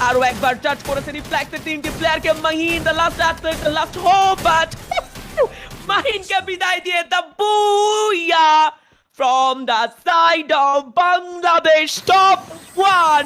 আরো একবার টাচ করেছেন রিফ্লেক্টে তিনটি প্লেয়ারকে Mahin the last hope but মাহিনকে বিদায় দিয়ে দ্য বুয়া from the side of Bangladesh top 1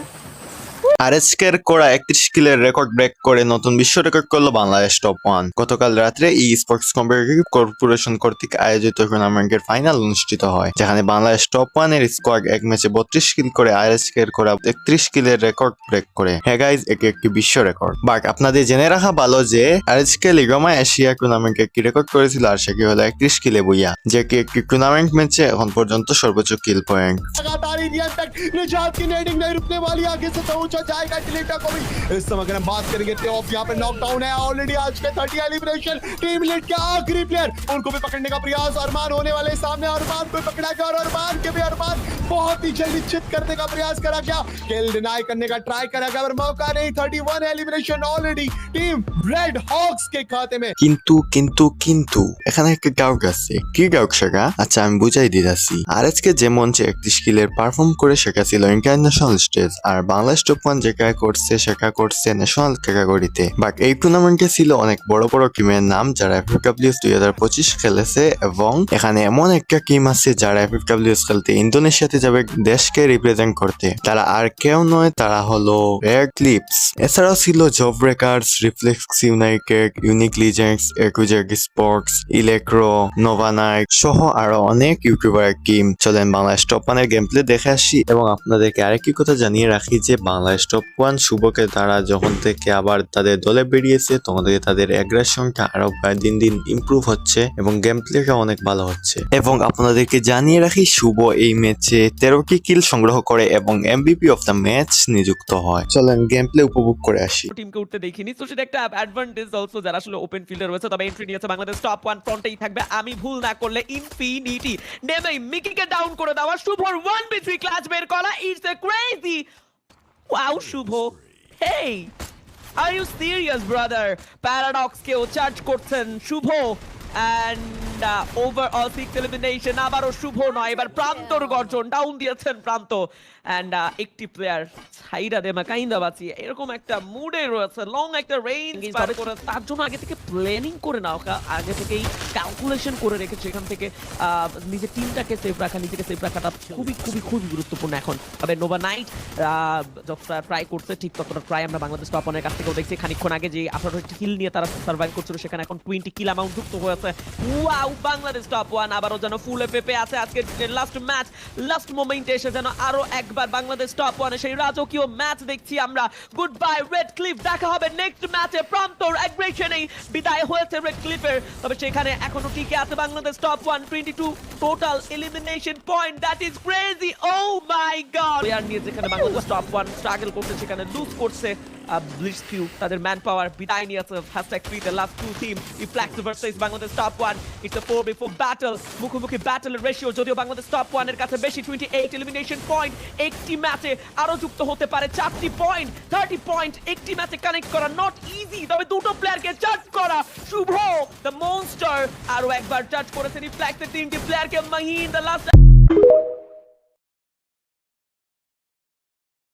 আরএসকের করা 31 কিলের রেকর্ড ব্রেক করে নতুন বিশ্ব রেকর্ড করলো বাংলাদেশ টপ 1। গতকাল রাত্রে ই স্পোর্টস কম্পিটিটিভ কর্পোরেশন কর্তৃক আয়োজিত টুর্নামেন্টের ফাইনাল অনুষ্ঠিত হয়, যেখানে বাংলাদেশ টপ 1 এর স্কোয়াড এক ম্যাচে 32 কিল করে আরএসকের করা 31 কিলের রেকর্ড ব্রেক করে। হ্যাঁ গাইজ, এটি একটি বিশ্ব রেকর্ড। বাট আপনাদের জেনে রাখা ভালো যে আরএসকে লিগামা এশিয়া টুর্নামেন্টে একটি রেকর্ড করেছিল, আর সেটি হলো 31 কিলে বুইয়া, যেটি একটি টুর্নামেন্ট ম্যাচে এখন পর্যন্ত সর্বোচ্চ কিল পয়েন্ট। जाएगा डिलीटा को भी इस समय अगर हम बात करेंगे प्लेऑफ यहाँ पे नॉकडाउन है ऑलरेडी आज के 30 एलिमिनेशन टीम लीड के आखिरी प्लेयर उनको भी पकड़ने का प्रयास अरमान होने वाले सामने अरमान को पकड़ा गया और अरमान के भी अरमान बहुत ही जल्दी चित करने का प्रयास करा गया, किल डिनाई करने का ट्राई करा गया पर मौका नहीं। 31 elimination already team Red Hawks के खाते में। কিন্তু এখানে একটা ডাউট আছে। কি ডাউট সেটা? আচ্ছা আমি বুঝাই দিতেছি। আরএসকে যে মঞ্চে 31 কিলের পারফর্ম করে সেটা ছিল ইন্টারন্যাশনাল স্টেজ, আর বাংলাদেশ টপ 1 যেটা করছে সেটা করছে ন্যাশনাল ক্যাটাগরিতে। বাট এই টুর্নামেন্টে ছিল অনেক বড় বড় টিমের নাম যারা এফএফডব্লিউএস 2025 খেলেছে, এবং এখানে এমন একটা টিম আছে যারা এফএফডব্লিউএস খেলতে ইন্দোনেশিয়াতে যাবে দেশকে রিপ্রেজেন্ট করতে। তারা আর কেউ নয়, তারা হলো রেড ক্লিপস। এছাড়াও ছিল job breakers, reflex united, unique legends, একুজেক স্পোর্টস, ইলেক্ট্রো, নোভা নাইট সহ আরো অনেক ইউটিউবার টিম। চলেন বাংলাদেশ টপ 1 এর গেম প্লে দেখে আসি, এবং আপনাদেরকে আরেকটি কথা জানিয়ে রাখি যে বাংলাদেশ টপ 1 শুভকে তারা যখন থেকে আবার তাদের দলে বেরিয়েছে তখন থেকে তাদের অ্যাগ্রেশনটা আরো দিন দিন ইমপ্রুভ হচ্ছে এবং গেম প্লেটা অনেক ভালো হচ্ছে। এবং আপনাদেরকে জানিয়ে রাখি শুভ এই ম্যাচে 13টি কিল সংগ্রহ করে এবং এমভিপি অফ দ্য ম্যাচ নিযুক্ত হয়। চলেন গেম প্লে উপভোগ করে আসি। টিমকে উঠতে দেখিনি, তো সেটা একটা অ্যাডভান্টেজ অলসো যারা আসলে ওপেন ফিল্ডে রয়েছে। তবে এন্ট্রি নিয়েছে বাংলাদেশ টপ 1, ফ্রন্টেই থাকবে আমি ভুল না করলে ইনফিনিটি নেমে মিকিকে ডাউন করে দেওয়া, শুভর 1v3 ক্লাচ বের করা। It's a crazy wow Shuvo, hey are you serious brother? Paradox কেও চার্জ করছেন শুভ and overall 6 elimination আবারও শুভ নয়, এবার প্রান্তর গর্জন ডাউন দিয়েছেন প্রান্ত and একটি প্লেয়ার ছাইরা দেমা কাইন্দা বাঁচি এরকম একটা মুডে রয়েছে। লং একটা রেঞ্জ পার করে তার জন্য আগে থেকে প্ল্যানিং করে নাও, আগে থেকেই ক্যালকুলেশন করে রেখেছে এখান থেকে নিজের টিমটাকে সেফ রাখা, নিজেকে সেফ রাখাটা খুবই খুবই খুবই গুরুত্বপূর্ণ এখন। তবে নোভা নাইট যতটা ট্রাই করছে ঠিক ততটা ট্রাই আমরা বাংলাদেশ টপ 1 এর কাছ থেকেও দেখছি। খানিকক্ষণ আগে যে 18টি কিল নিয়ে তারা সার্ভাইভ করছিল সেখানে এখন 20 কিল অ্যামাউন্ট যুক্ত হয়েছে। ওয়াও, বাংলাদেশ টপ 1 আবারও যেন ফুল এফএফে আছে। আজকে লাস্ট ম্যাচ, লাস্ট মোমেন্টে এসে যেন আরো একবার বাংলাদেশ টপ 1 এর সেই রাজকীয় ম্যাচ দেখছি আমরা। গুড বাই রেড ক্লিফ, দেখা হবে নেক্সট ম্যাচে। প্রান্তর অ্যাগ্রেশনেই বিদায় হয়েছে রেড ক্লিফের, তবে সেখানে এখনো টিকে আছে Bangladesh top 1। 22 total elimination point, that is crazy. Oh my god, player নিয়ে যেখানে বাংলাদেশ টপ 1 স্ট্রাগল করছে সেখানে লুজ করছে ব্লিটজকিউ তাদের ম্যান পাওয়ার বিদায় নিয়েছে। #3 the last two team Reflex versus Bangladesh top 1, it's a 4v4 battle, মুখোমুখি ব্যাটলের রেশিও যদিও বাংলাদেশ টপ 1 এর কাছে বেশি। 28 এলিমিনেশন পয়েন্ট, একটি ম্যাচে আরো যুক্ত হতে পারে 4টি পয়েন্ট, 30 পয়েন্ট একটি ম্যাচে কানেক্ট করা নট ইজি। তবে দুটো প্লেয়ারকে চার্জ করা শুভ দ্য মনস্টার আরো একবার চার্জ করেছে রিফ্লেক্সের তিনটি প্লেয়ারকে মাহিন দ্য লাস্ট